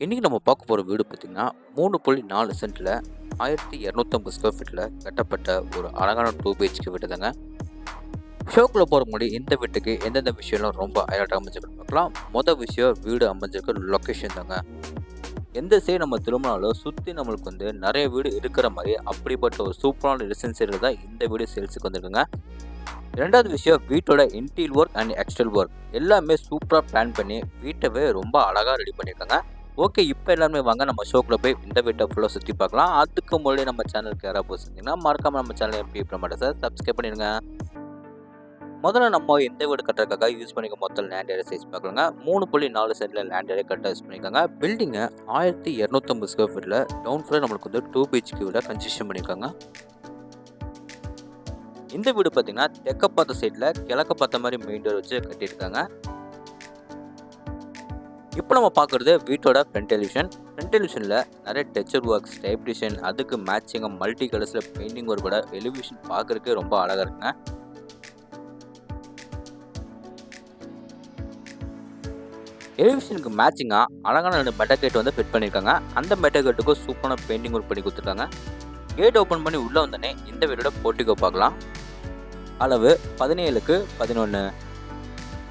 இன்றைக்கி நம்ம பார்க்க போகிற வீடு பார்த்திங்கன்னா 3.4 சென்ட்டில் 1250 ஸ்கொயர் ஃபீட்டில் கட்டப்பட்ட ஒரு அழகான 2 பிஹெச்கே வீடு தாங்க. ஷோக்குள்ளே போகிற முன்னாடி இந்த வீட்டுக்கு எந்தெந்த விஷயம்லாம் ரொம்ப அழகாக அமைஞ்சிருக்கு பார்க்கலாம். மொதல் விஷயம் வீடு அமைஞ்சிருக்க லொக்கேஷன் தாங்க. எந்த சைடு நம்ம திரும்பினாலும் சுற்றி நம்மளுக்கு நிறைய வீடு இருக்கிற மாதிரி அப்படிப்பட்ட ஒரு சூப்பரான ரெசிடென்சியில் தான் இந்த வீடு சேல்ஸுக்கு வந்துருக்குங்க. ரெண்டாவது விஷயம் வீட்டோட interior work and external work எல்லாமே சூப்பராக பிளான் பண்ணி வீட்டவே ரொம்ப அழகாக ரெடி பண்ணியிருக்காங்க. ஓகே, இப்போ எல்லாருமே வாங்க நம்ம ஷோக்குள்ள போய் இந்த வீட்டை ஃபுல்லாக சுற்றி பார்க்கலாம். அதுக்கு முன்னாடி நம்ம சேனலுக்கு யாராவது போச்சுங்கன்னா மறக்காமல் நம்ம சேனல் எப்படி மாட்டேன் சார் சப்ஸ்கிரைப் பண்ணிடுங்க. முதல்ல நம்ம எந்த வீடு கட்டுறதுக்காக யூஸ் பண்ணிக்க மொத்தம் லேண்ட் ஏரியா சைஸ் பார்க்கலாங்க. 3.4 சென்டில் லேண்ட் ஏரியா கட்ட யூஸ் பண்ணியிருக்காங்க. பில்டிங்கை 1250 ஸ்கொயர் ஃபீட்டில் டவுன் ஃப்ளோர் நம்மளுக்கு 2 பிஹெச்கே வீட கன்ஸ்ட்ரக்ஷன் பண்ணியிருக்காங்க. இந்த வீடு பார்த்தீங்கன்னா தெற்க பார்த்த சைடில் கிழக்க பார்த்த மாதிரி மெயின் டோர் வச்சு கட்டியிருக்காங்க. இப்போ நம்ம பார்க்குறது வீட்டோட ஃப்ரண்ட் எலிவேஷன். ஃப்ரண்ட் எலிவேஷனில் நிறைய டெக்ஸ்சர் ஒர்க்ஸ், டைப் டிசைன், அதுக்கு மேட்சிங்காக மல்டி கலர்ஸில் பெயிண்டிங் ஒர்க்கோட எலிவேஷன் பார்க்குறதுக்கே ரொம்ப அழகாக இருக்குங்க. எலிவேஷனுக்கு மேட்சிங்காக அழகான 2 மெட்டல் கேட் ஃபிட் பண்ணியிருக்காங்க. அந்த மெட்டல் கேட்டுக்கும் சூப்பரான பெயிண்டிங் ஒர்க் பண்ணி கொடுத்துருக்காங்க. கேட் ஓப்பன் பண்ணி உள்ளே வந்தோடனே இந்த வீடோட போர்ட்டிகோ பார்க்கலாம். அளவு 17க்கு 11.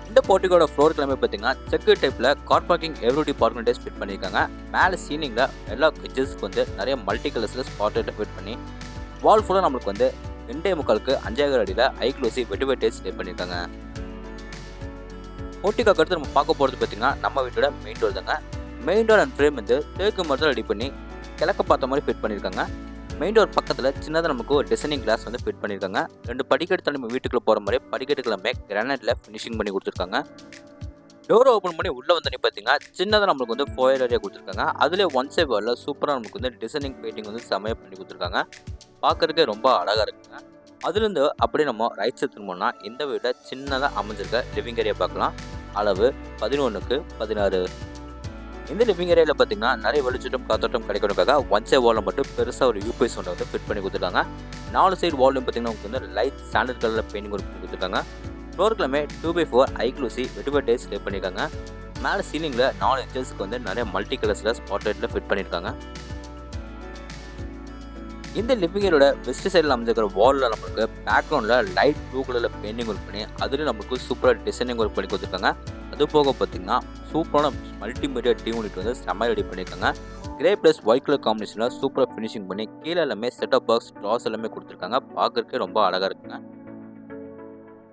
இந்த போர்ட்டிகோட ஃப்ளோர் கிளம்பி பார்த்தீங்கன்னா செக்கு டைப்பில் car parking Eveready parking days fit பண்ணியிருக்காங்க. மேலே சீலிங்கில் எல்லா எட்ஜஸ்க்கு நிறைய மல்டி கலர்ஸில் ஸ்பாட்லைட்டை ஃபிட் பண்ணி வால் ஃபுல்லாக நம்மளுக்கு 2.25க்கு 5 அடியில் ஐக்ளோசி வெட்டிவேட்டேஜ் ஸ்டே பண்ணியிருக்காங்க. போர்ட்டிகோ அடுத்து நம்ம பார்க்க போகிறது பார்த்தீங்கன்னா நம்ம வீட்டோட மெயின் டோர் தாங்க. மெயின் டோர் அண்ட் ஃப்ரேம் தேக்கு மரத்தில் ரெடி பண்ணி கிழக்க பார்த்த மாதிரி ஃபிட் பண்ணியிருக்காங்க. மெயின் டோர் பக்கத்தில் சின்னதாக நமக்கு ஒரு டிசைனிங் கிளாஸ் ஃபிட் பண்ணியிருக்காங்க. 2 படிக்கட்டு நம்ம வீட்டுக்குள்ளே போகிற மாதிரி படிக்கட்டுக்குள்ளே கிரானைட்டில் ஃபினிஷிங் பண்ணி கொடுத்துருக்காங்க. டோரை ஓப்பன் பண்ணி உள்ளே வந்தோடனே பார்த்தீங்கன்னா சின்னதாக நம்மளுக்கு ஃபோயர் ஏரியா கொடுத்துருக்காங்க. அதில் ஒன் சைட் வாலில் சூப்பராக நமக்கு டிசைனிங் பெயிண்டிங் செமையாக பண்ணி கொடுத்துருக்காங்க. பார்க்குறதுக்கே ரொம்ப அழகாக இருக்குங்க. அதுலேருந்து அப்படியே நம்ம ரைட் சைட் திரும்பினோம்னா இந்த வீட்டை சின்னதாக அமைஞ்சிருக்க லிவிங் ஏரியா பார்க்கலாம். அளவு 11க்கு 16. இந்த லிவிங் ஏரியாவில் பார்த்தீங்கன்னா நிறைய வெளிச்சட்டம் காத்தோட்டம் கிடைக்கிறதுக்காக ஒன் சைட் வாலில் மட்டும் பெருசாக ஒரு யூபிஎஸ் ஒன்று ஃபிட் பண்ணி கொடுத்துருக்காங்க. 4 சைடு வால்லையும் பார்த்தீங்கன்னா உங்களுக்கு லைட் ஸ்டாண்டர்ட் கலரில் பெயிண்டிங் ஒர்க் பண்ணி கொடுத்துருக்காங்க. ஃப்ளோருக்குமே 2x4 ஐக்ளூசி வெட்டிவேட்டேஜ் ஸ்டே பண்ணியிருக்காங்க. மேலே சீலிங்கில் 4 இன்ச்சஸ்க்கு நிறைய மல்டி கலர்ஸில் ஸ்பாட்லைட்டில் ஃபிட் பண்ணியிருக்காங்க. இந்த லிவிங் ஏரியோட வெஸ்ட் சைடில் அமைஞ்சிருக்கிற வாலில் நம்மளுக்கு பேக்ரவுண்டில் லைட் ப்ளூ கலரில் பெயிண்டிங் ஒர்க் பண்ணி அதில் நம்மளுக்கு சூப்பராக டிசைனிங் ஒர்க் பண்ணி கொடுத்துருக்காங்க. அது போக பார்த்தீங்கன்னா சூப்பரான மல்டிமீடியா டிவி யூனிட் செம்ம ரெடி பண்ணியிருக்காங்க. கிரே ப்ளஸ் ஒயிட் கலர் காம்பினேஷனில் சூப்பராக ஃபினிஷிங் பண்ணி கீழே எல்லாமே செட்டப் பாக்ஸ் ட்ராஸ் எல்லாமே கொடுத்துருக்காங்க. பார்க்குறதுக்கே ரொம்ப அழகாக இருக்குங்க.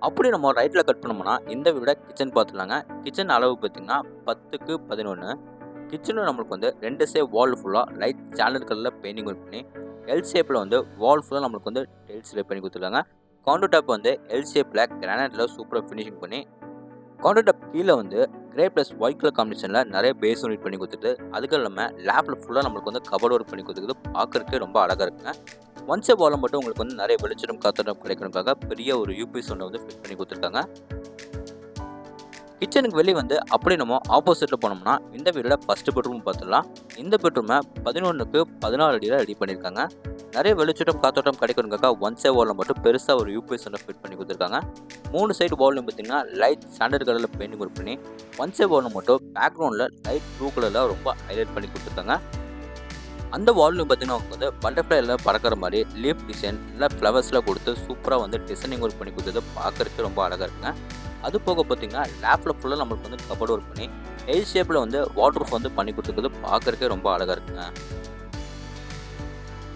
அப்படி நம்ம ரைட்டில் கட் பண்ணோம்னா இந்த வீட கிச்சன் பார்த்துலாங்க. கிச்சன் அளவு பார்த்தீங்கன்னா 10க்கு 11. கிச்சனில் நம்மளுக்கு 2 சைடு வால் ஃபுல்லாக லைட் சாண்டல் கலரில் பெயிண்டிங் ஒர்க் பண்ணி எல் ஷேப்பில் வால் ஃபுல்லாக நம்மளுக்கு டைல்ஸ் லே பண்ணி கொடுத்துருக்காங்க. கவுண்டர் டாப் எல் ஷேப்பில் கிரானைட்டில் சூப்பராக ஃபினிஷிங் பண்ணி கவுண்டர் டாப் கீழே கிரே ப்ளஸ் ஒயிட் கலர் காம்பினேஷனில் நிறைய பேஸ் யூனிட் பண்ணி கொடுத்துட்டு அதுக்கு இல்லாமல் லேப்பில் ஃபுல்லாக நம்மளுக்கு கபோர்ட் ஒர்க் பண்ணி கொடுத்துருக்குது. பார்க்குறதுக்கே ரொம்ப அழகாக இருக்குங்க. ஒன் சைட் வாலில் மட்டும் உங்களுக்கு நிறைய வெளிச்சம் காத்தோட்டம் கிடைக்கணுக்காக பெரிய ஒரு யூபிஎஸ் ஒன்று ஃபிட் பண்ணி கொடுத்துருக்காங்க. கிச்சனுக்கு வெளியே அப்படியே நம்ம ஆப்போசிட்டில் போனோம்னா இந்த வீடோட ஃபஸ்ட்டு பெட்ரூம் பார்த்துடலாம். இந்த பெட்ரூமை 11க்கு 14 அடியில் ரெடி பண்ணியிருக்காங்க. நிறைய வெளிச்சட்டம் காத்தோட்டம் கிடைக்கணுக்காக ஒன் சைட் வாலில் மட்டும் பெருசாக ஒரு யூபிஎஸ் ஒன்று ஃபிட் பண்ணி கொடுத்துருக்காங்க. 3 சைடு வால்லையும் பார்த்தீங்கன்னா லைட் ஸ்டாண்டர்ட் கலரில் பெயிண்டிங் ஒர்க் பண்ணி ஒன் சைட் வாலில் மட்டும் பேக்ரவுண்டில் லைட் ப்ளூ கலரில் ரொம்ப ஹைலைட் பண்ணி கொடுத்துருக்காங்க. அந்த வால்லையும் பார்த்தீங்கன்னா பட்டர்ஃப்ளைல பறக்கிற மாதிரி லீஃப் டிசைன் இல்லை ஃப்ளவர்ஸ்லாம் கொடுத்து சூப்பராக டிசைனிங் ஒர்க் பண்ணி கொடுத்தது பார்க்குறதுக்கு ரொம்ப அழகாக இருக்குங்க. அது போக பார்த்தீங்கன்னா லேப்பில் ஃபுல்லாக நம்மளுக்கு கபோர்ட் ஒர்க் பண்ணி எல் ஷேப்பில் வாட்டர் ப்ரூஃப் பண்ணி கொடுத்துருக்குது. பார்க்குறதுக்கே ரொம்ப அழகாக இருக்குங்க.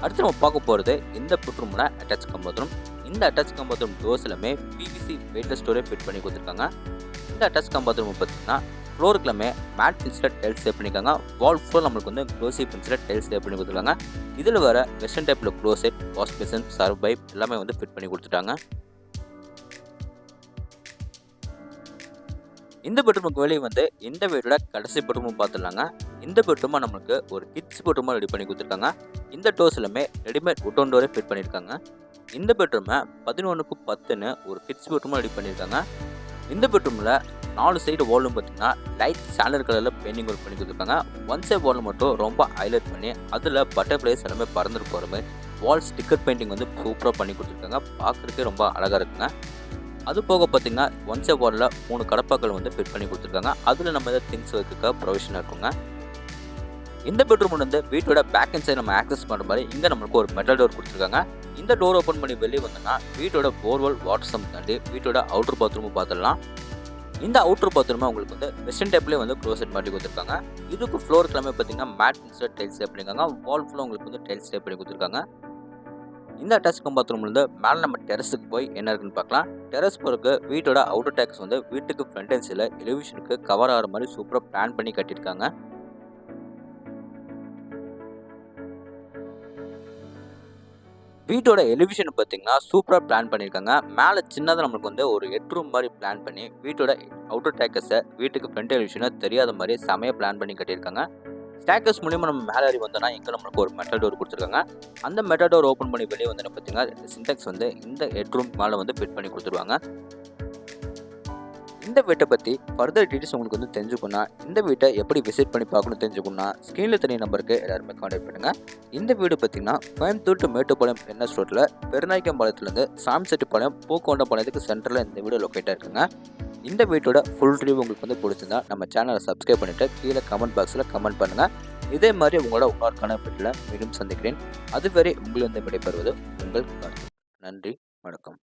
அடுத்து நம்ம பார்க்க போகிறது இந்த பெட்ரூமில் அட்டாச் கம் பாத்ரூம். இந்த அட்டாச் கம் பாத்ரூம் டோர்ஸ் எல்லாமே பிவிசி வெயிட்லெஸ் ஸ்டோரே ஃபிட் பண்ணி கொடுத்துருக்காங்க. இந்த அட்டாச் கம் பாத்ரூம் பார்த்தீங்கன்னா ஃப்ளோருக்குலாமே மேட் பின்ஸில் டைல்ஸ் ஸ்டே பண்ணியிருக்காங்க. வால் ஃபுல்லாக நம்மளுக்கு க்ளோசி பின்ஸில் டைல்ஸ் ஸ்டே பண்ணி கொடுத்துருக்காங்க. இதில் வர வெஸ்டர்ன் டைப்பில் closet, wash passion, serve pipe எல்லாமே ஃபிட் பண்ணி கொடுத்துட்டாங்க. இந்த பெட்ரூமுக்கு வெளியே இந்த வீட்டோட கடைசி பெட்ரூமும் பார்த்துடலாங்க. இந்த பெட்ரூமை நம்மளுக்கு ஒரு கிட்ஸ் பெட்ரூமாக ரெடி பண்ணி கொடுத்துருக்காங்க. இந்த டோர்ஸ் எல்லாமே ரெடிமேட் உட்டன் டோரே ஃபிட் பண்ணியிருக்காங்க. இந்த பெட்ரூமை 11க்கு 10ன்னு ஒரு கிட்ஸ் பெட்ரூமாக ரெடி பண்ணியிருக்காங்க. இந்த பெட்ரூமில் 4 சைடு வாலும் பார்த்தீங்கன்னா லைட் ஸ்டாண்டர்ட் கலரில் பெயிண்டிங் ஒர்க் பண்ணி கொடுத்துருக்காங்க. ஒன் சைட் வால் மட்டும் ரொம்ப ஹைலைட் பண்ணி அதில் பட்டர்ஃப்ளைஸ் எல்லாமே பறந்துட்டு போகிற மாதிரி வால் ஸ்டிக்கர் பெயிண்டிங் சூப்பராக பண்ணி கொடுத்துருக்காங்க. பார்க்குறதுக்கே ரொம்ப அழகாக இருக்குங்க. அது போக பார்த்தீங்கன்னா ஒன் சைட் வாலில் 3 கடப்பாக்கள் ஃபிட் பண்ணி கொடுத்துருக்காங்க. அதில் நம்ம எதாவது திங்ஸ் வைக்க ப்ரொவிஷனாக இருக்குங்க. இந்த பெட்ரூம் வந்து வீட்டோட பேக் அண்ட் சைடு நம்ம ஆக்சஸ் பண்ணுற மாதிரி இங்கே நம்மளுக்கு ஒரு மெட்டல் டோர் கொடுத்துருக்காங்க. இந்த டோர் ஓப்பன் பண்ணி வெளியே வந்தோம்னா வீட்டோட போர்வெல் வாட்டர் சம்ப் தாண்டி வீட்டோட அவுட்டர் பாத்ரூமும் பார்த்துடலாம். இந்த அவுட்டர் பாத்ரூமை உங்களுக்கு வந்து வெஸ்டர்ன் டைப்லேயே வந்து க்ளோசெட் மாட்டி கொடுத்துருக்காங்க. இதுக்கு ஃப்ளோர் கிளம்பி பார்த்தீங்கன்னா மேட் இன்ஸ்டர் டைல்ஸ் டைப் பண்ணியிருக்காங்க. வால் ஃபுல்லாக உங்களுக்கு வந்து டைல்ஸ் டைப் பண்ணி கொடுத்துருக்காங்க. இந்த அட்டாச் பாத்ரூம்லேருந்து மேலே நம்ம டெரஸுக்கு போய் என்ன இருக்குன்னு பார்க்கலாம். டெரஸ் போகிறதுக்கு வீட்டோட அவுட்டர் டேக்ஸ் வந்து வீட்டுக்கு ஃப்ரண்ட் அண்ட் சைடில் எலிவேஷனுக்கு கவர் ஆகிற மாதிரி சூப்பராக பிளான் பண்ணி கட்டியிருக்காங்க. வீட்டோட எலிவேஷன் பார்த்தீங்கன்னா சூப்பராக பிளான் பண்ணியிருக்காங்க. மேலே சின்னதாக நம்மளுக்கு வந்து ஒரு 8 ரூம் மாதிரி பிளான் பண்ணி வீட்டோட அவுட்டர் டேக்கஸை வீட்டுக்கு ஃப்ரண்ட் எலிவேஷனை தெரியாத மாதிரி செமையாக பிளான் பண்ணி கட்டியிருக்காங்க. ஸ்டேக்கர்ஸ் மூலியமாக நம்ம மேலே ஏறி வந்தோம்னா இங்கே நம்மளுக்கு ஒரு மெட்டல் டோர் கொடுத்துருக்காங்க. அந்த மெட்டல் டோர் ஓப்பன் பண்ணி வெளியே வந்து பார்த்தீங்கன்னா சின்டெக்ஸ் வந்து இந்த 8 ரூம் மேலே வந்து ஃபிட் பண்ணி கொடுத்துருவாங்க. இந்த வீட்டை பற்றி ஃபர்தர் டீட்டெயில்ஸ் உங்களுக்கு வந்து தெரிஞ்சுக்கணும்னா, இந்த வீட்டை எப்படி விசிட் பண்ணி பார்க்கணும் தெரிஞ்சுக்கணும்னா ஸ்க்ரீனில் தெரிய நம்பருக்கு எல்லாருமே கான்டாக்ட் பண்ணுங்கள். இந்த வீடு பார்த்திங்கன்னா கோயம்புத்தூர் டு மேட்டுப்பாளையம் என்எஸ் ரோட்டில் பெருநாய்க்கம்பாளையத்துலேருந்து சாமிசெட்டிப்பாளையம் பூக்கொண்டபாளையத்துக்கு சென்டரில் இந்த வீடு லொக்கேட்டாக இருக்குங்க. இந்த வீட்டோட ஃபுல் ரிவ்யூ உங்களுக்கு வந்து பிடிச்சிருந்தா நம்ம சேனலை சப்ஸ்கிரைப் பண்ணிவிட்டு கீழே கமெண்ட் பாக்ஸில் கமெண்ட் பண்ணுங்கள். இதே மாதிரி உங்களோட இன்னொரு வீட்டில் மீண்டும் சந்திக்கிறேன். அதுவரை உங்களிடம் விடைபெறுவது உங்கள் கார்த்திக். நன்றி, வணக்கம்.